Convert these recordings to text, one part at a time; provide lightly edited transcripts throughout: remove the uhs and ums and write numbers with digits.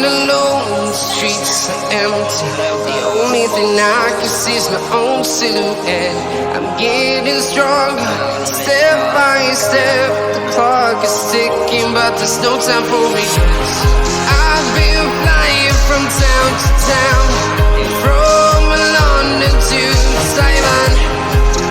alone, the streets are empty. The only thing I can see is my own silhouette. I'm getting stronger, step by step. The clock is ticking, but there's no time for regrets. I've been flying from town to town, from London to Taiwan.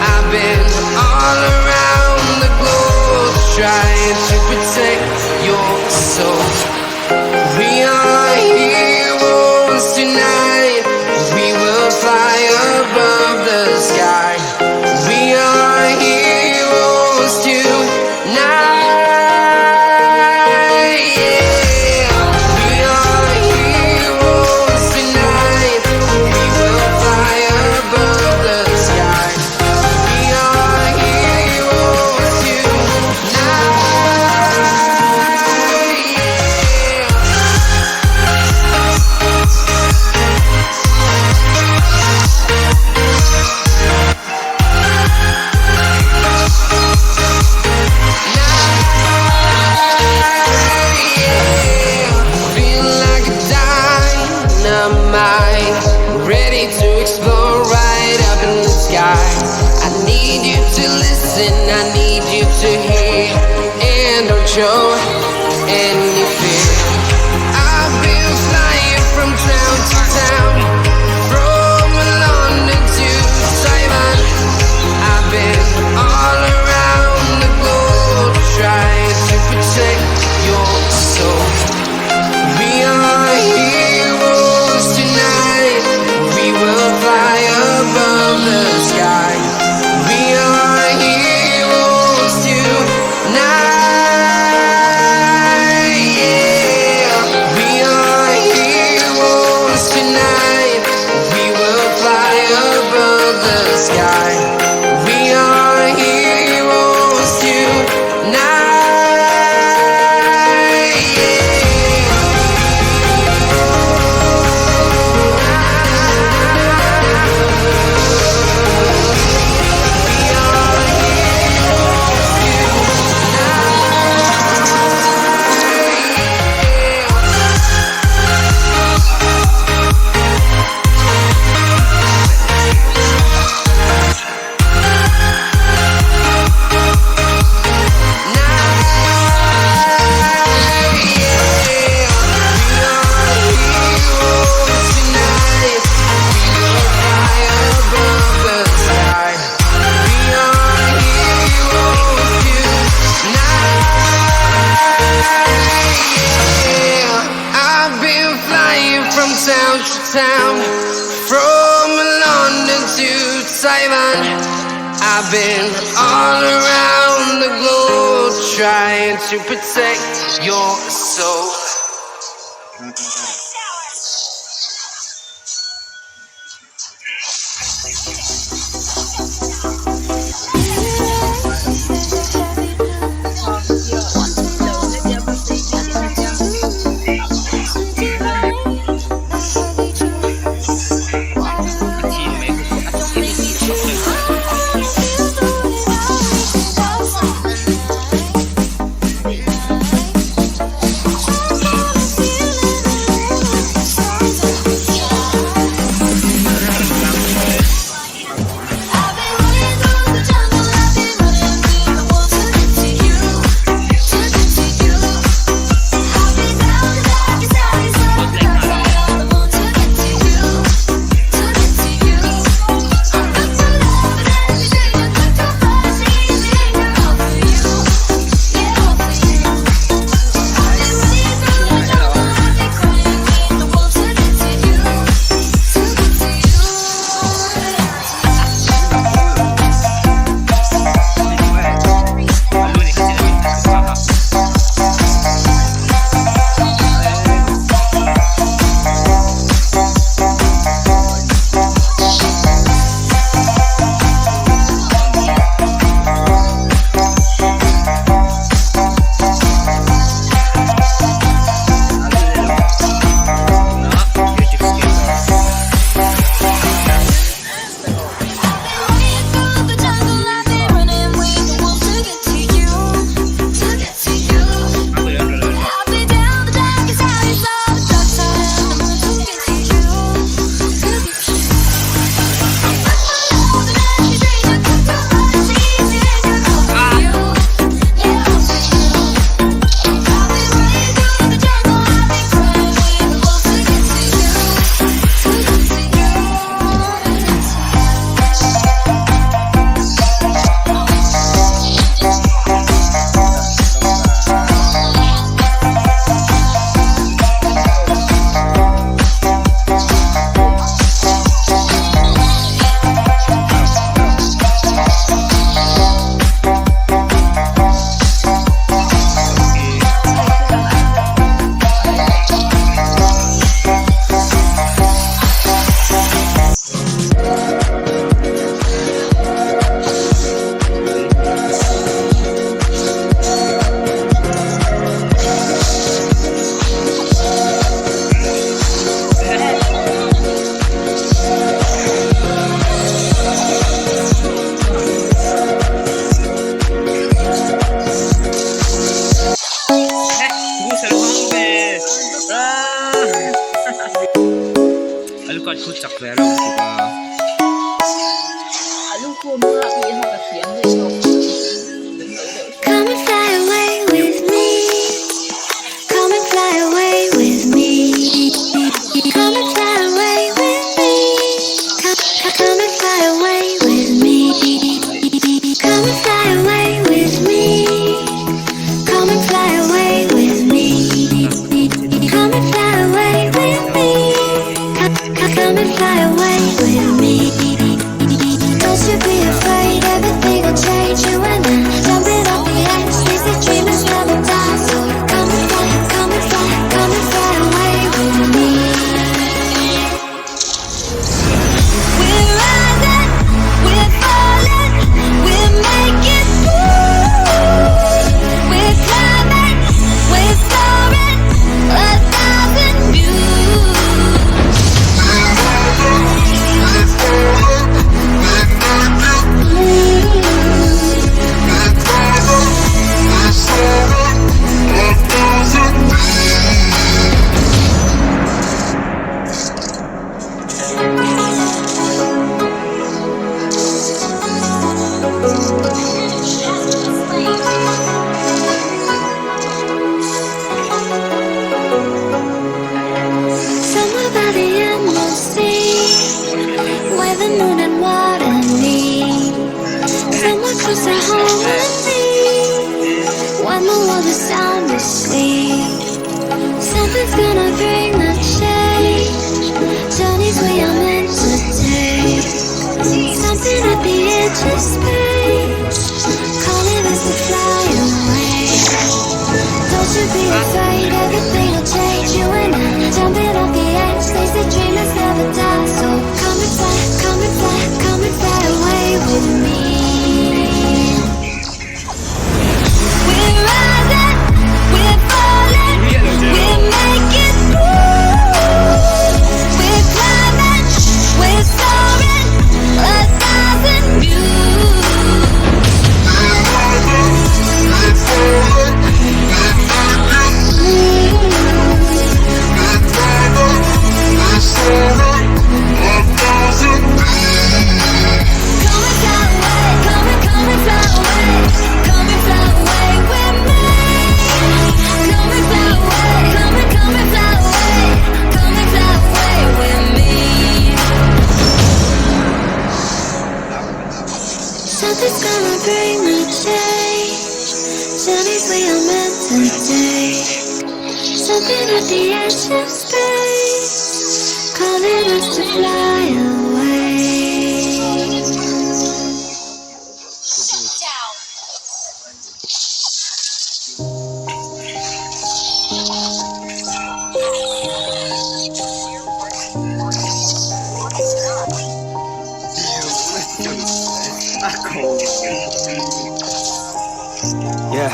I've been all around the globe, trying to protect your soul. We are heroes tonight. We will fly above the sky. We are heroes tonight. Yeah. We are heroes tonight. We will fly above the sky. We are heroes tonight. Ready to explore right up in the sky. I need you to listen, I need you to hear, and don't show any fear. I've been flying from town to town, from London to Taiwan. I've been all around the globe, trying to protect your soul. We are heroes tonight. We will fly above the sky. We are heroes tonight. Yeah. We are heroes tonight. We will fly above the sky. We are heroes tonight. Town to town, from London to Taiwan. I've been all around the globe, trying to protect your soul. Come and fly away with me. Come and fly away with me. Come and fly away with me. Come and fly away with me. Come and fly away with me. Come and fly away with me. Come and fly away with me. Come and fly away with me. Don't you be afraid, everything will change. You and I, jumping off the edge. These the dreamers never die. So come and fly, come and fly, come and fly away with me. We're rising, we're falling, we're making moves. We're climbing, we're soaring, 1,000 views. Somewhere by the endless sea, where the moon and water meet. Someone close to home with me, when the world is sound asleep. Something's gonna bring the change, journeys we are meant to take. Something at the edge of space, calling us to fly away. Don't you be afraid, everything will change. You and I, jumping off the edge. They say dreamers never die. So come and fly, come and fly, come and fly away with me. We're rising, we're falling, we're making moves. We're climbing, we're soaring, 1,000 views. Something's gonna bring the change, journeys we are meant to take. Something at the edge of space, calling us to fly away. Yeah.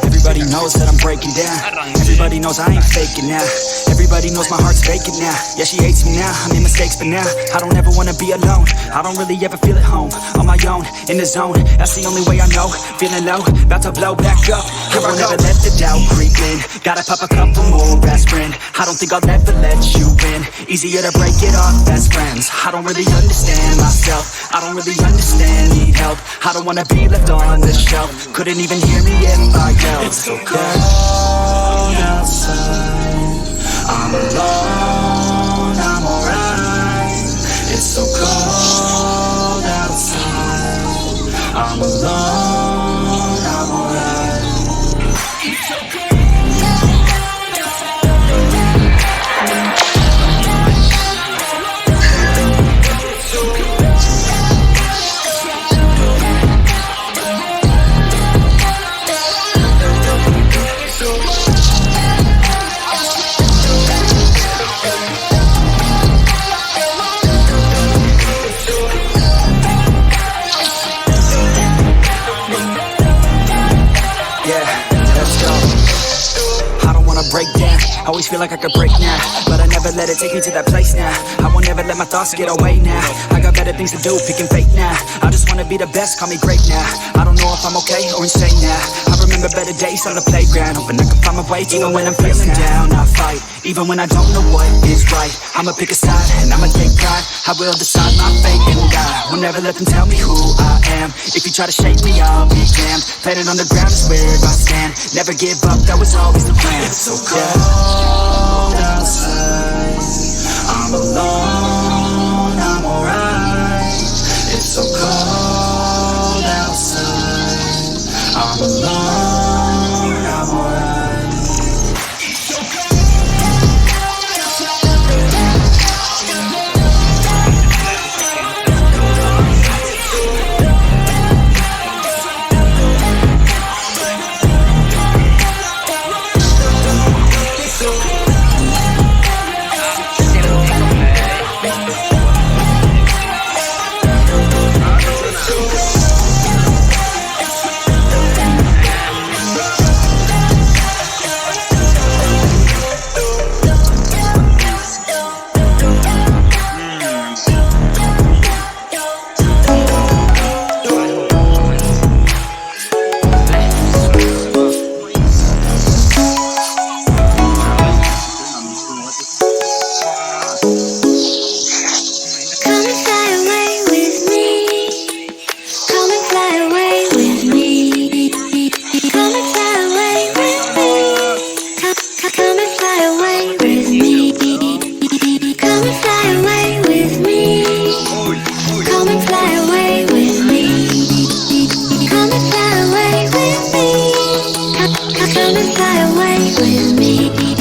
Everybody knows that I'm breaking down. Everybody knows I ain't faking now. Everybody knows my heart's vacant now. Yeah, she hates me now, I made mistakes, but now I don't ever wanna be alone. I don't really ever feel at home, on my own, in the zone. That's the only way I know, feeling low, about to blow back up. I won't ever let the doubt creep in. Gotta pop a couple more aspirin. I don't think I'll ever let you in. Easier to break it off best friends. I don't really understand myself, I don't really understand, need help. I don't wanna be left on the shelf. Couldn't even hear me if I yelled. It's so cold outside, I'm alone, I'm alright. It's so cold outside, I'm alone, I'm alright. It's so cold break down. Always feel like I could break now, but I never let it take me to that place now. I won't ever let my thoughts get away now. I got better things to do, picking fate now. I just wanna be the best, call me great now. I don't know if I'm okay or insane now. I remember better days on the playground, hoping I can find my way even when I'm feeling down. I fight Even when I don't know what is right, I'ma pick a side and I'ma take pride. I will decide my fate and die. Will never let them tell me who I am. If you try to shake me, I'll be damned. Planet on the ground is where I stand. Never give up, that was always the plan. It's so cold outside, I'm alone, I'm alright. It's so cold outside, I'm alone, I'm alright. Come and fly away with me.